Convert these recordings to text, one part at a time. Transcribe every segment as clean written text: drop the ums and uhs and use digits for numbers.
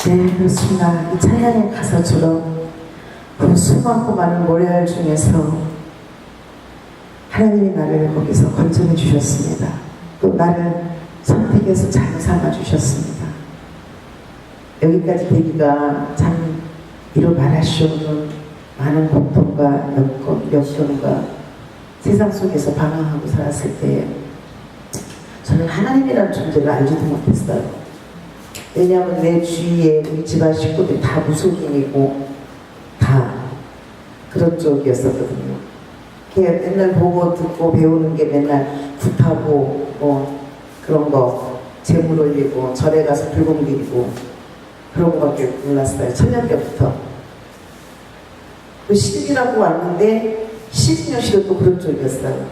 네, 그렇습니다. 이 찬양의 가사처럼 그 수많고 많은 모래알 중에서 하나님이 나를 거기서 건져내 주셨습니다. 또 나를 선택해서 잘 삼아 주셨습니다. 여기까지 되기가 참 이루 말할 수 없는 많은 고통과 역경과 세상 속에서 방황하고 살았을 때 저는 하나님이라는 존재를 알지도 못했어요. 왜냐하면 내 주위에 우리 집안 식구들이 다 무속인이고 다 그런 쪽이었었거든요. 맨날 보고 듣고 배우는 게 맨날 굿하고 뭐 그런 거 재물 올리고 절에 가서 불공 드리고 그런 거밖에 몰랐어요. 천년 때부터. 그 시집이라고 왔는데 시집녀실은 또 그런 쪽이었어요.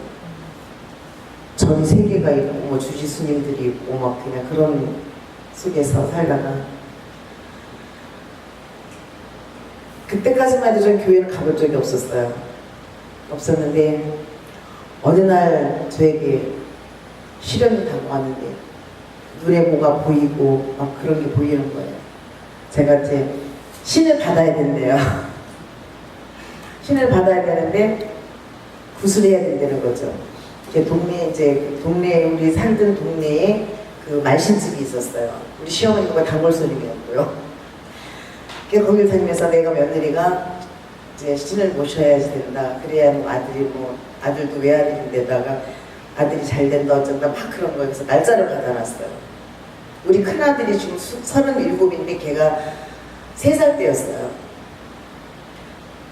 절이 3개가 있고 뭐 주지스님들이 있고 막 그냥 그런 속에서 살다가 그때까지만 해도 전 교회를 가본 적이 없었는데 어느 날 저에게 시련이 다가왔는데 눈에 뭐가 보이고 막 그런 게 보이는 거예요. 제가 이제 신을 받아야 된대요. 신을 받아야 되는데 구슬해야 된다는 거죠. 동네 우리 살던 동네에 그 말신집이 있었어요. 우리 시어머니가 단골손님이었고요. 거길 다니면서 내가 며느리가 이제 신을 모셔야지 된다. 그래야 뭐 아들도 외아들인데다가 아들이 잘 된다 어쩐다 막 그런 거에서 날짜를 받아놨어요. 우리 큰아들이 지금 37인데 걔가 3살 때였어요.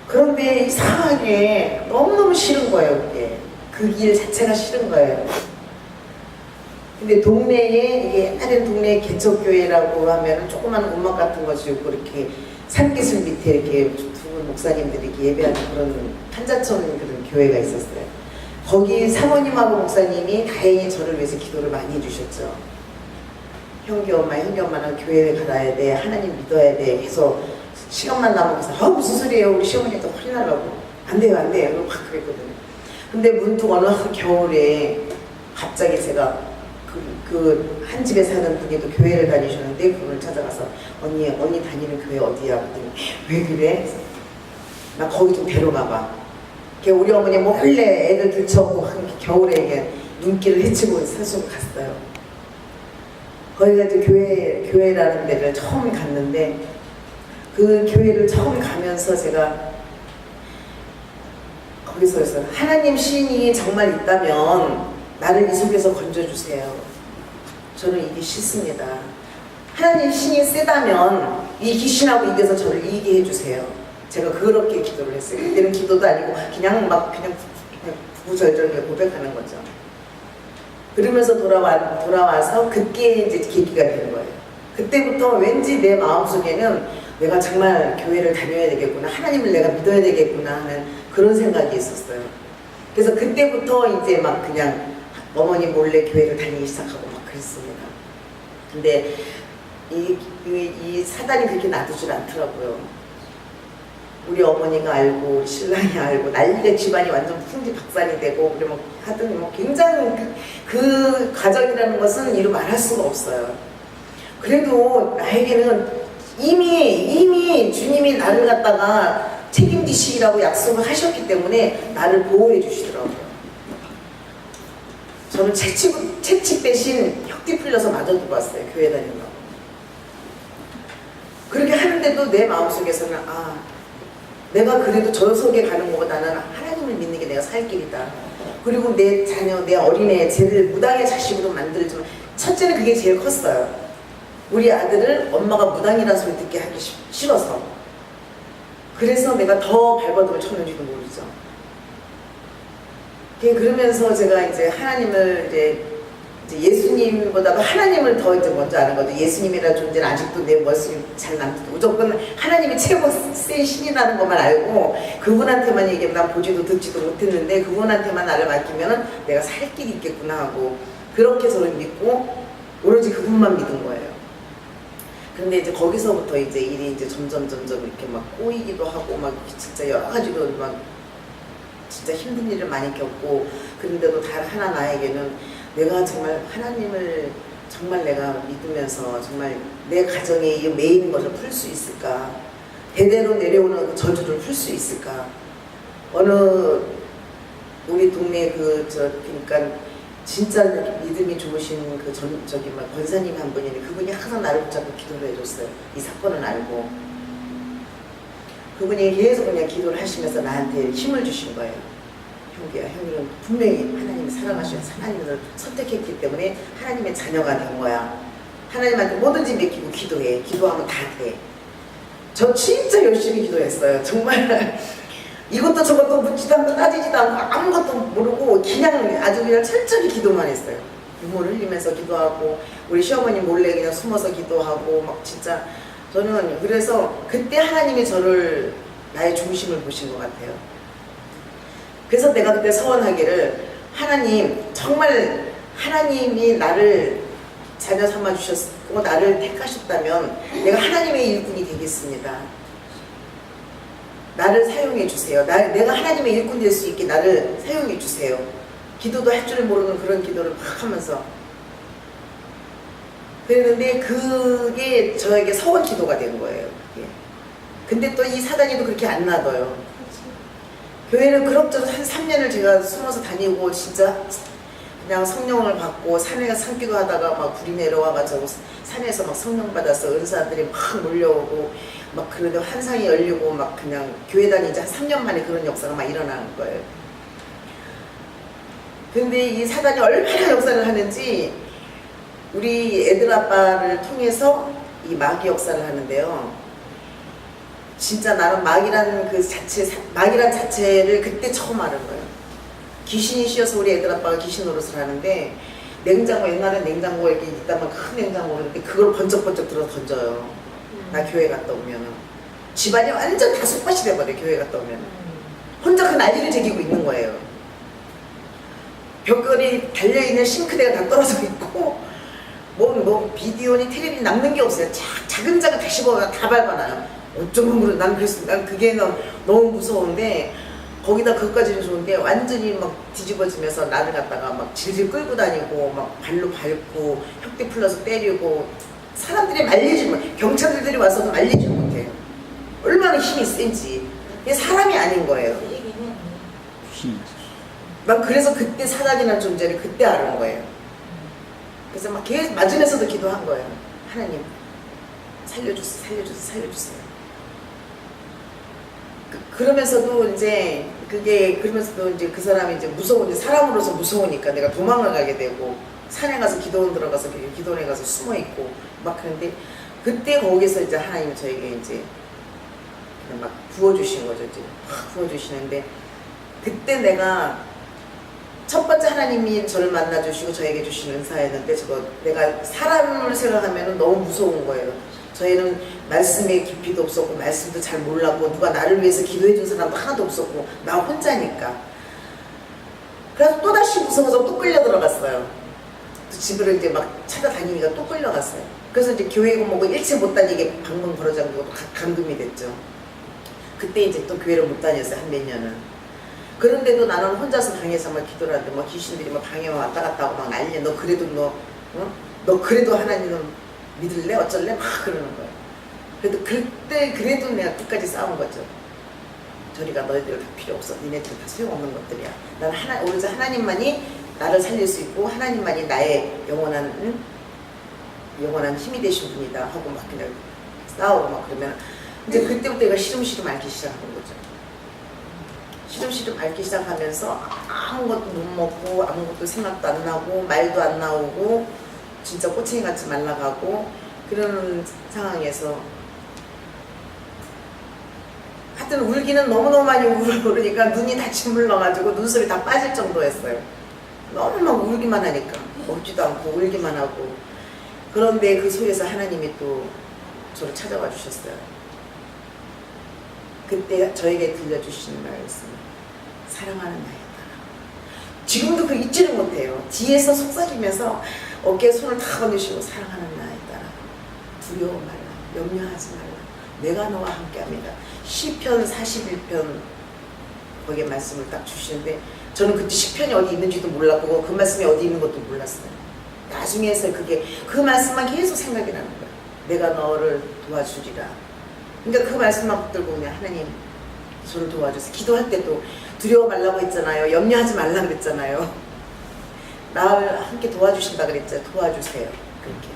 그런데 이상하게 너무너무 싫은 거예요. 그게. 그 길 자체가 싫은 거예요. 근데 동네에 이게 옛날엔 동네에 개척교회라고 하면은 조그만 음악 같은 거 지고 이렇게 산기슭 밑에 이렇게 두 분 목사님들이 이렇게 예배하는 그런 판자촌 그런 교회가 있었어요. 거기 사모님하고 목사님이 다행히 저를 위해서 기도를 많이 해주셨죠. 형기 엄마는 교회에 가야 돼, 하나님 믿어야 돼 해서 시간만 남으면서 무슨 소리예요, 우리 시어머니도 허리 날라고 안 돼요 막 그랬거든요. 근데 문득 어느 겨울에 갑자기 제가 그 한 집에 사는 분이 또 교회를 다니셨는데 그분을 찾아가서 언니 다니는 교회 어디야? 그랬더니 왜 그래? 나 거기 좀 데려가봐. 우리 어머니 몰래 애들 들쳐오고 겨울에 눈길을 헤치고 산속 갔어요. 거기가 이제 교회라는 데를 처음 갔는데 그 교회를 처음 가면서 제가 거기서 했어요. 하나님 신이 정말 있다면 나를 이 속에서 건져주세요. 저는 이게 싫습니다. 하나님 신이 세다면 이 귀신하고 이겨서 저를 이기게 해주세요. 제가 그렇게 기도를 했어요. 그때는 기도도 아니고 그냥 구구절절하게 고백하는 거죠. 그러면서 돌아와서 그게 이제 계기가 되는 거예요. 그때부터 왠지 내 마음속에는 내가 정말 교회를 다녀야 되겠구나, 하나님을 내가 믿어야 되겠구나 하는 그런 생각이 있었어요. 그래서 그때부터 이제 막 그냥 어머니 몰래 교회를 다니기 시작하고 막 그랬습니다. 근데 이 사단이 그렇게 놔두질 않더라고요. 우리 어머니가 알고 우리 신랑이 알고 난리가 집안이 완전 풍지박산이 되고 그러면 하더니 굉장히 그 과정이라는 것은 이루 말할 수가 없어요. 그래도 나에게는 이미 주님이 나를 갖다가 책임지시라고 약속을 하셨기 때문에 나를 보호해 주시더라고요. 저는 채찍 대신 혁띠 풀려서 맞아 두고 왔어요. 교회 다닌다고. 그렇게 하는데도 내 마음속에서는 내가 그래도 저 속에 가는 것보다는 하나님을 믿는 게 내가 살 길이다. 그리고 내 자녀, 내 어린애, 쟤를 무당의 자식으로 만들지만 첫째는 그게 제일 컸어요. 우리 아들을 엄마가 무당이라는 소리 듣게 하기 싫어서. 그래서 내가 더 발버둥을 쳤는지도 모르죠. 그러면서 제가 이제 하나님을 이제 예수님보다도 하나님을 더 이제 먼저 아는 거죠. 예수님이라는 존재는 아직도 내 머릿속에 잘 남죠. 무조건 하나님이 최고 센 신이라는 것만 알고 그분한테만 얘기하면 난 보지도 듣지도 못했는데 그분한테만 나를 맡기면 내가 살 길이 있겠구나 하고 그렇게 저를 믿고 오로지 그분만 믿은 거예요. 근데 이제 거기서부터 이제 일이 이제 점점 이렇게 막 꼬이기도 하고 막 진짜 여러 가지로 막 진짜 힘든 일을 많이 겪고 그런데도 단 하나 나에게는 내가 정말 하나님을 정말 내가 믿으면서 정말 내 가정에 이 매이는 것을 풀 수 있을까? 대대로 내려오는 그 저주를 풀 수 있을까? 어느 우리 동네 그러니까 진짜 믿음이 좋으신 저기 막 권사님 한 분이 그분이 항상 나를 붙잡고 기도를 해줬어요. 이 사건을 알고 그분이 계속 그냥 기도를 하시면서 나한테 힘을 주신 거예요. 형기야, 형님은 분명히 하나님이 사랑하셔서 하나님을 선택했기 때문에 하나님의 자녀가 된 거야. 하나님한테 뭐든지 맡기고 기도해. 기도하면 다 돼. 저 진짜 열심히 기도했어요. 정말 이것도 저것도 묻지도 않고 따지지도 않고 아무것도 모르고 그냥 아주 그냥 철저히 기도만 했어요. 눈물 흘리면서 기도하고 우리 시어머니 몰래 그냥 숨어서 기도하고 막 진짜 저는 그래서 그때 하나님이 저를 나의 중심을 보신 것 같아요. 그래서 내가 그때 서원하기를 하나님 정말 하나님이 나를 자녀 삼아 주셨고 나를 택하셨다면 내가 하나님의 일꾼이 되겠습니다. 나를 사용해 주세요. 내가 하나님의 일꾼 될 수 있게 나를 사용해 주세요. 기도도 할 줄 모르는 그런 기도를 막 하면서 그랬는데 그게 저에게 서원 기도가 된 거예요. 근데 또 이 사단이 또 그렇게 안 놔둬요. 교회를 그럭저럭 한 3년을 제가 숨어서 다니고 진짜 그냥 성령을 받고 산에 산기도 하다가 막 불이 내려와가지고 산에서 막 성령 받아서 은사들이 막 몰려오고 막 그런데 환상이 열리고 막 그냥 교회 다니지 한 3년 만에 그런 역사가 막 일어나는 거예요. 근데 이 사단이 얼마나 역사를 하는지 우리 애들 아빠를 통해서 이 마귀 역사를 하는데요. 진짜 나는 마귀란 마귀란 자체를 그때 처음 아는 거예요. 귀신이 씌어서 우리 애들 아빠가 귀신 노릇을 하는데 냉장고 옛날엔 냉장고가 이렇게 있다면 큰 냉장고인데 그걸 번쩍번쩍 들어 던져요. 나 교회 갔다 오면은 집안이 완전 다 속밭이 돼버려. 교회 갔다 오면은 혼자 그 난리를 제기고 있는 거예요. 벽걸이 달려있는 싱크대가 다 떨어져 있고 뭐 비디오니 텔레비전 남는 게 없어요. 자근자근 다 씹어가 다 밟아놔요. 어쩌면 그래. 난 그랬어. 난 그게 너무 무서운데 거기다 그것까지는 좋은데 완전히 막 뒤집어지면서 나를 갖다가 막 질질 끌고 다니고 막 발로 밟고 혁대 풀러서 때리고 사람들이 말리지 못 경찰들이 와서도 말리지 못해요. 얼마나 힘이 센지. 이게 사람이 아닌 거예요. 난 그래서 그때 사단이라는 존재를 그때 아는 거예요. 그래서 막 계속 맞으면서도 기도한 거예요. 하나님 살려주세요, 살려주세요, 살려주세요. 그러면서도 이제 그러면서도 이제 그 사람이 이제 무서운데 사람으로서 무서우니까 내가 도망을 가게 되고 산에 가서 기도원 들어가서 기도원에 가서 숨어 있고 막 그런데 그때 거기서 이제 하나님이 저에게 이제 그냥 막 부어주신 거죠. 이제 막 부어주시는데 그때 내가 첫 번째 하나님이 저를 만나주시고 저에게 주신 은사였는데 내가 사람을 생각하면 너무 무서운 거예요. 저희는 말씀의 깊이도 없었고 말씀도 잘 몰랐고 누가 나를 위해서 기도해 준 사람도 하나도 없었고 나 혼자니까. 그래서 또다시 무서워서 또 끌려 들어갔어요. 또 집을 이제 막 찾아다니니까 또 끌려갔어요. 그래서 이제 교회고 뭐고 일체 못 다니게 방문 걸어잠그고 감금이 됐죠. 그때 이제 또 교회를 못 다녔어요. 한 몇 년은. 그런데도 나는 혼자서 방에서 막 기도를 하는데 막 귀신들이 막 방에만 왔다 갔다 하고 막 난리야. 너 그래도 너 그래도 하나님은 믿을래? 어쩔래? 막 그러는 거예요. 그래도 내가 끝까지 싸운 거죠. 저리가 너희들 다 필요 없어. 니네들 다 소용없는 것들이야. 난 오로지 하나님만이 나를 살릴 수 있고 하나님만이 나의 영원한 힘이 되신 분이다 하고 막 그냥 싸우고 막 그러면 이제 그때부터 내가 시름시름 앓기 시작한 거죠. 시름시름 앓기 시작하면서 아무것도 못 먹고 아무것도 생각도 안 나고 말도 안 나오고 진짜 꼬챙이같이 말라가고 그런 상황에서 하여튼 울기는 너무너무 많이 울으니까 눈이 다 짓물러가지고 눈썹이 다 빠질 정도였어요. 너무 막 울기만 하니까 먹지도 않고 울기만 하고. 그런데 그 속에서 하나님이 또 저를 찾아와 주셨어요. 그때 저에게 들려주신 말씀, 사랑하는 나의 딸아. 지금도 그 잊지를 못해요. 뒤에서 속삭이면서 어깨에 손을 다 얹으시고 사랑하는 나의 딸아, 두려워 말라, 염려하지 말라, 내가 너와 함께합니다. 시편 41편 거기에 말씀을 딱 주시는데 저는 그때 시편이 어디 있는지도 몰랐고 그 말씀이 어디 있는 것도 몰랐어요. 나중에서 그게 그 말씀만 계속 생각이 나는 거야. 내가 너를 도와주리라. 그러니까 그 말씀만 붙들고 그냥 하나님 저를 도와주세요. 기도할 때도 두려워 말라고 했잖아요. 염려하지 말라 그랬잖아요. 나를 함께 도와주신다 그랬잖아요. 도와주세요. 그렇게.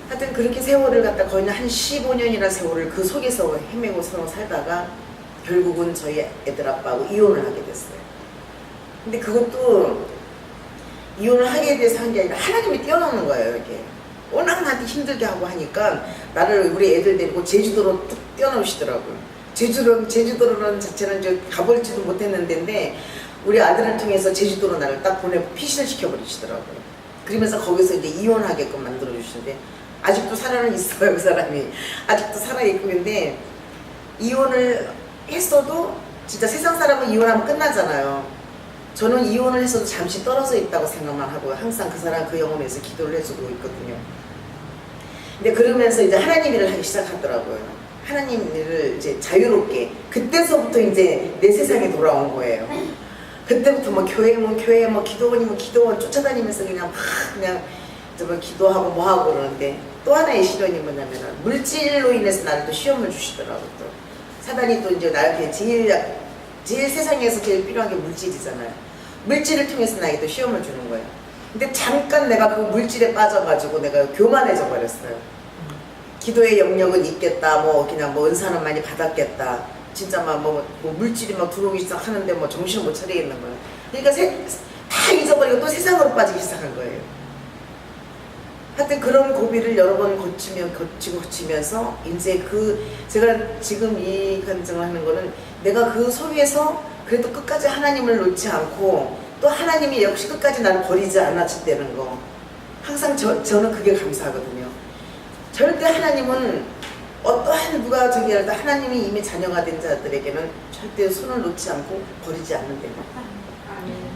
하여튼 그렇게 세월을 갖다 거의 한 15년이나 세월을 그 속에서 헤매고 살다가 결국은 저희 애들 아빠하고 이혼을 하게 됐어요. 근데 그것도 이혼을 하게 돼서 한 게 아니라 하나님이 뛰어나는 거예요. 이게 워낙 나한테 힘들게 하고 하니까 나를 우리 애들 데리고 제주도로 뚝 뛰어나오시더라고요. 제주도로는 자체는 이제 가볼지도 못했는데 우리 아들을 통해서 제주도로 나를 딱 보내고 피신을 시켜버리시더라고요. 그러면서 거기서 이제 이혼하게끔 만들어주시는데 아직도 살아는 있어요. 그 사람이 아직도 살아있고. 근데 이혼을 했어도 진짜 세상 사람은 이혼하면 끝나잖아요. 저는 이혼을 했어도 잠시 떨어져 있다고 생각만 하고 항상 그 사람 그 영혼에 서 기도를 해주고 있거든요. 근데 그러면서 이제 하나님 일을 하기 시작하더라고요. 하나님 일을 이제 자유롭게 그때서부터 이제 내 세상에 돌아온 거예요. 그때부터 뭐 교회면 교회, 뭐 기도원이면 기도원 쫓아다니면서 그냥 막 그냥 뭐 기도하고 뭐 하고 그러는데 또 하나의 시련이 뭐냐면은 물질로 인해서 나를 또 시험을 주시더라고요. 또 사단이 또 이제 나한테 제일 세상에서 제일 필요한 게 물질이잖아요. 물질을 통해서 나에게 또 시험을 주는 거예요. 근데 잠깐 내가 그 물질에 빠져가지고 내가 교만해져 버렸어요. 기도의 영역은 있겠다, 뭐 그냥 뭐 은사는 많이 받았겠다. 진짜 막 뭐 물질이 막 들어오기 시작하는데 뭐 정신을 못 차리겠는 거예요. 그러니까 다 잊어버리고 또 세상으로 빠지기 시작한 거예요. 하여튼 그런 고비를 여러 번 거치면서 이제 제가 지금 이 간증을 하는 거는 내가 그 속에서 그래도 끝까지 하나님을 놓지 않고 또 하나님이 역시 끝까지 나를 버리지 않았다는 거. 항상 저는 그게 감사하거든요. 절대 하나님은 어떠한 누가 저기 할 때 하나님이 이미 자녀가 된 자들에게는 절대 손을 놓지 않고 버리지 않는다는 거.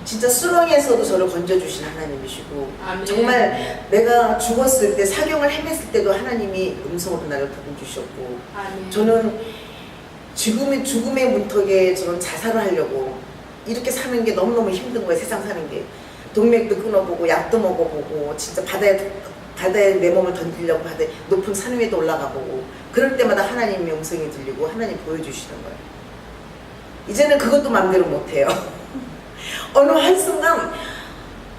진짜 수렁에서도 저를 건져주신 하나님이시고 아멘. 정말 내가 죽었을 때 사경을 헤맸을 때도 하나님이 음성으로 나를 부르주셨고 저는 죽음의 문턱에 저는 자살을 하려고 이렇게 사는 게 너무너무 힘든 거예요. 세상 사는 게 동맥도 끊어보고 약도 먹어보고 진짜 바다에 내 몸을 던지려고 바다에 높은 산 위에도 올라가보고 그럴 때마다 하나님의 음성이 들리고 하나님 보여주시는 거예요. 이제는 그것도 마음대로 못해요. 어느 한순간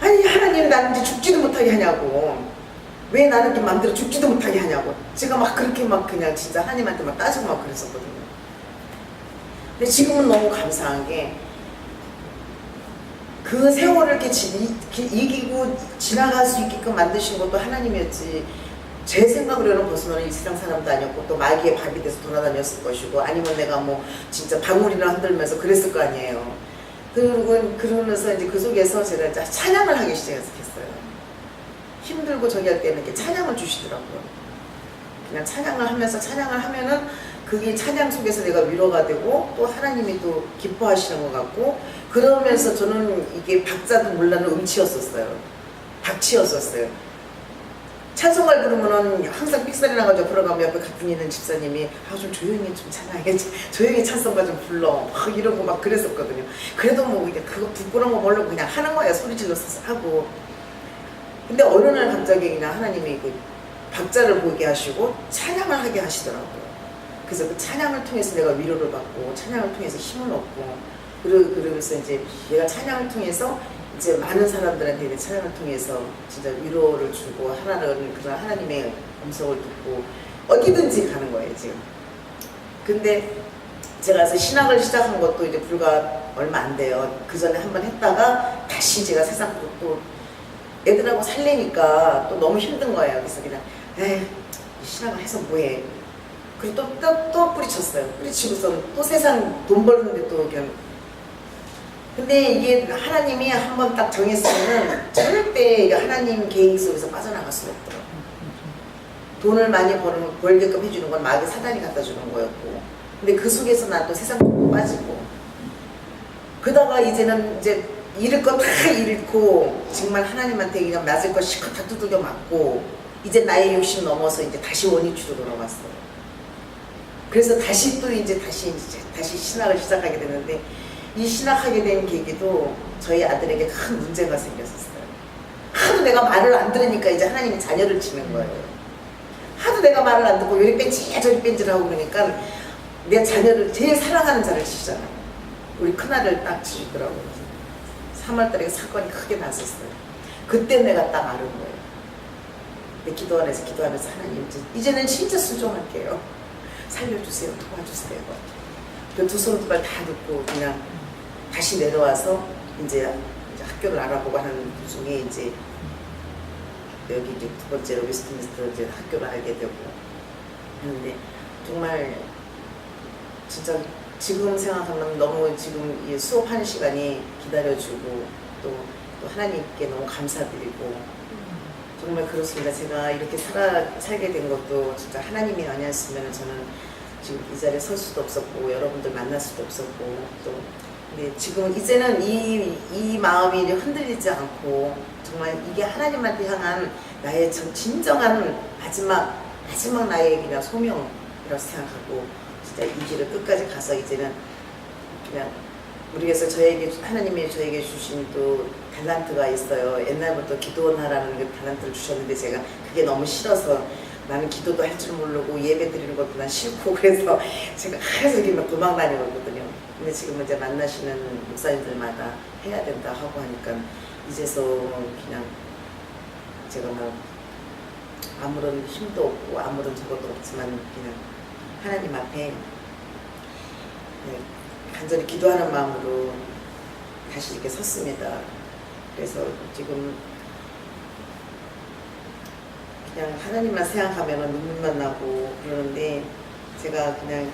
아니 하나님 나는 이제 죽지도 못하게 하냐고 왜 나는 좀 마음대로 죽지도 못하게 하냐고 제가 막 그렇게 막 그냥 진짜 하나님한테 막 따지고 막 그랬었거든요. 근데 지금은 너무 감사한 게 그 세월을 이렇게 이기고 지나갈 수 있게끔 만드신 것도 하나님이었지 제 생각으로는 벗어나는 이 세상 사람도 아니었고 또 마귀의 밥이 돼서 돌아다녔을 것이고 아니면 내가 뭐 진짜 방울이나 흔들면서 그랬을 거 아니에요. 그러면서 이제 그 속에서 제가 이제 찬양을 하기 시작했어요. 힘들고 저기 할 때는 이렇게 찬양을 주시더라고요. 그냥 찬양을 하면서 찬양을 하면은 그게 찬양 속에서 내가 위로가 되고 또 하나님이 또 기뻐하시는 것 같고 그러면서 저는 이게 박자도 몰라는 음치였었어요. 박치였었어요. 찬송가를 부르면은 항상 삑사리 나가지고 걸어가면 옆에 가뿐히 있는 집사님이 좀 조용히 좀 찬양해 조용히 찬송가 좀 불러 막 이러고 막 그랬었거든요. 그래도 뭐 이게 그거 부끄러운 거 모르고 그냥 하는 거야. 소리 질러서 하고. 근데 어느 날 갑자기 그냥 하나님이 그 박자를 보게 하시고 찬양을 하게 하시더라고요. 그래서 그 찬양을 통해서 내가 위로를 받고 찬양을 통해서 힘을 얻고 그러면서 이제 내가 찬양을 통해서 이제 많은 사람들한테 찬양을 통해서 진짜 위로를 주고 하나는 그런 하나님의 음성을 듣고 어디든지 가는 거예요 지금. 근데 제가 그래서 신학을 시작한 것도 이제 불과 얼마 안 돼요. 그 전에 한번 했다가 다시 제가 세상으로 또 애들하고 살려니까 또 너무 힘든 거예요. 그래서 그냥 에이 신학을 해서 뭐해. 그리고 또 뿌리쳤어요. 뿌리치고서 또 세상 돈 벌는데 또 그냥. 근데 이게 하나님이 한번 딱 정했으면 절대 하나님 계획 속에서 빠져나갈 수가 없더라고요. 돈을 많이 벌게끔 해주는 건 마귀 사단이 갖다 주는 거였고 근데 그 속에서 난 또 세상 돈 빠지고 그러다가 이제는 이제 잃을 거 다 잃고 정말 하나님한테 그냥 맞을 거 실컷 다 두들겨 맞고 이제 나의 욕심 넘어서 이제 다시 원위치로 돌아왔어요. 그래서 다시 신학을 시작하게 됐는데 이 신학하게 된 계기도 저희 아들에게 큰 문제가 생겼었어요. 하도 내가 말을 안 들으니까 이제 하나님이 자녀를 치는 거예요. 하도 내가 말을 안 듣고 요리 뺀질 저리 뺀질하고 그러니까 내 자녀를 제일 사랑하는 자를 치잖아요. 우리 큰아들 딱 치시더라고요. 3월달에 사건이 크게 났었어요. 그때 내가 딱 알은 거예요. 내 기도 안에서 기도하면서 하나님 이제는 진짜 순종할게요. 살려주세요. 도와주세요. 그 두 손 두 발 다 듣고 그냥 다시 내려와서 이제 학교를 알아보고 하는 도중에 이제 여기 이제 두 번째로 웨스트민스터 이제 학교를 알게 되고 했는데 정말 진짜 지금 생각하면 너무 지금 이 수업하는 시간이 기다려주고 또 하나님께 너무 감사드리고 정말 그렇습니다. 제가 이렇게 살게 된 것도 진짜 하나님이 아니었으면 저는 지금 이 자리에 설 수도 없었고 여러분들 만날 수도 없었고 또 근데 지금 이제는 이 마음이 흔들리지 않고 정말 이게 하나님한테 향한 나의 진정한 마지막 나의 그냥 소명이라고 생각하고 진짜 이 길을 끝까지 가서 이제는 그냥 우리에서 하나님이 저에게 주신 또 달란트가 있어요. 옛날부터 기도원 하라는 그 달란트를 주셨는데 제가 그게 너무 싫어서 나는 기도도 할 줄 모르고 예배 드리는 것도 난 싫고 그래서 제가 계속 이렇게 막 도망 다니거든요. 근데 지금 이제 만나시는 목사님들마다 해야 된다 하고 하니까 이제서 그냥 제가 막 아무런 힘도 없고 아무런 저것도 없지만 그냥 하나님 앞에 간절히 기도하는 마음으로 다시 이렇게 섰습니다. 그래서 지금 그냥 하나님만 생각하면 눈물만 나고 그러는데 제가 그냥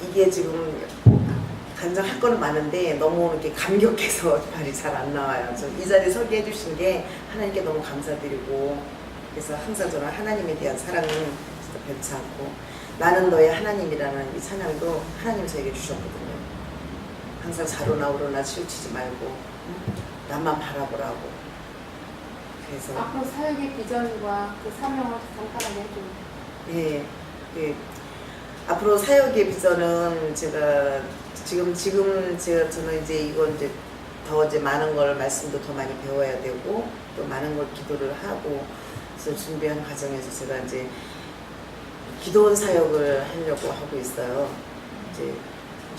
이게 지금 간증할 거는 많은데 너무 이렇게 감격해서 말이 잘 안 나와요. 이 자리에 서게 해주신 게 하나님께 너무 감사드리고 그래서 항상 저는 하나님에 대한 사랑은 진짜 변치 않고 나는 너의 하나님이라는 이 찬양도 하나님 저에게 주셨거든요. 항상 자로나 우로나 치우치지 말고 나만 바라보라고. 그래서 앞으로 사역의 비전과 그 사명을 간단하게 해줘요. 네. 앞으로 사역의 비전은 제가 지금 저는 이제 이건 이제 더 이제 많은 걸 말씀도 더 많이 배워야 되고 또 많은 걸 기도를 하고 그래서 준비한 과정에서 제가 이제 기도원 사역을 하려고 하고 있어요. 이제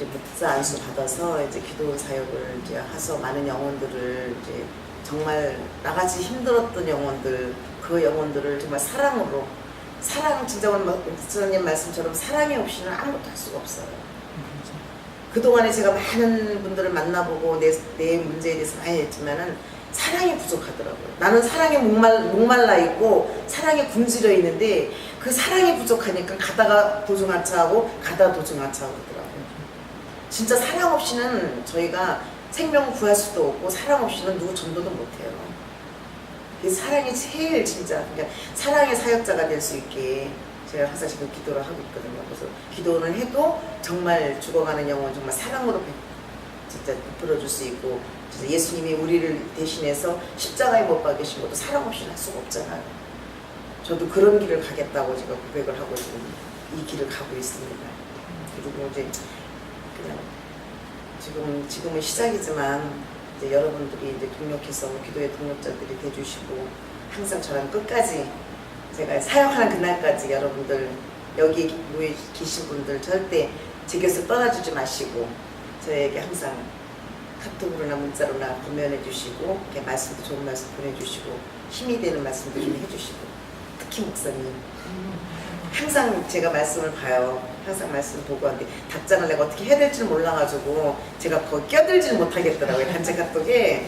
목사 안수 받아서 이제 기도원 사역을 이제 해서 많은 영혼들을 이제 정말 나같이 힘들었던 영혼들 그 영혼들을 정말 사랑으로 진짜 오늘 목사님 말씀처럼 사랑이 없이는 아무것도 할 수가 없어요. 그동안에 제가 많은 분들을 만나보고 내 문제에 대해서 많이 했지만은 사랑이 부족하더라고요. 나는 사랑에 목말라 있고 사랑에 굶주려 있는데 그 사랑이 부족하니까 가다가 도중하차하고 가다가 도중하차하고 그러더라고요. 진짜 사랑 없이는 저희가 생명을 구할 수도 없고 사랑 없이는 누구 전도도 못해요. 사랑이 제일 진짜 그러니까 사랑의 사역자가 될 수 있게 제가 항상 지금 기도를 하고 있거든요. 그래서 기도를 해도 정말 죽어가는 영혼 정말 사랑으로 진짜 베풀어줄 수 있고 진짜 예수님이 우리를 대신해서 십자가에 못 박으신 것도 사랑 없이는 할 수가 없잖아요. 저도 그런 길을 가겠다고 제가 고백을 하고 지금 이 길을 가고 있습니다. 그리고 이제 그냥 지금은 시작이지만 이제 여러분들이 이제 동력해서 기도의 동력자들이 돼주시고 항상 저랑 끝까지 제가 사역하는 그날까지 여러분들 여기 모여 계신 분들 절대 제 곁을 떠나주지 마시고 저에게 항상 카톡으로나 문자로나 권면해 주시고 이렇게 말씀도 좋은 말씀 보내주시고 힘이 되는 말씀도 좀 해주시고 특히 목사님 항상 제가 말씀을 봐요. 항상 말씀 보고 하는데 답장을 내가 어떻게 해야 될지 몰라가지고 제가 거기 껴들지는 못하겠더라고요. 단체 카톡에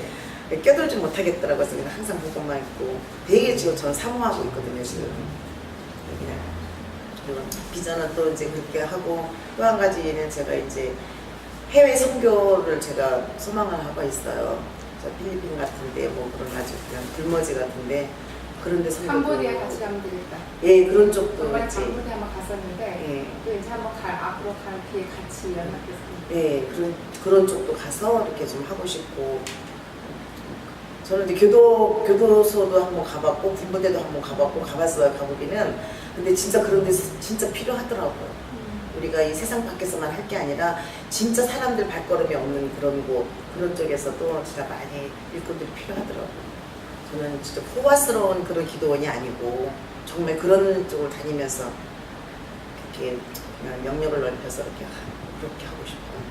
껴들지 못하겠더라고요. 그래서 그냥 항상 보고만 있고 되게 지금 저는 사모하고 있거든요. 지금 그냥 비전은 또 이제 그렇게 하고 또 한 가지는 제가 이제 해외 선교를 제가 소망을 하고 있어요. 저 필리핀 같은데 뭐 그런 아주 그냥 불모지 같은데 그런 데 선교도 캄보디아 같이 가면 되겠다. 예, 그런 쪽도 정말 있지. 캄보디아 한번 갔었는데 예. 또 이제 한번 앞으로 갈 기회 같이 연락했습니다. 예, 그런 쪽도 가서 이렇게 좀 하고 싶고 저는 이제 교도소도 한번 가봤고 군부대도 한번 가봤어요. 가보기는 근데 진짜 그런 데서 진짜 필요하더라고요. 우리가 이 세상 밖에서만 할 게 아니라 진짜 사람들 발걸음이 없는 그런 곳, 그런 쪽에서도 진짜 많이 일꾼들이 필요하더라고요. 저는 진짜 포화스러운 그런 기도원이 아니고 정말 그런 쪽을 다니면서 이렇게 그냥 영역을 넓혀서 그렇게 하고 싶어요.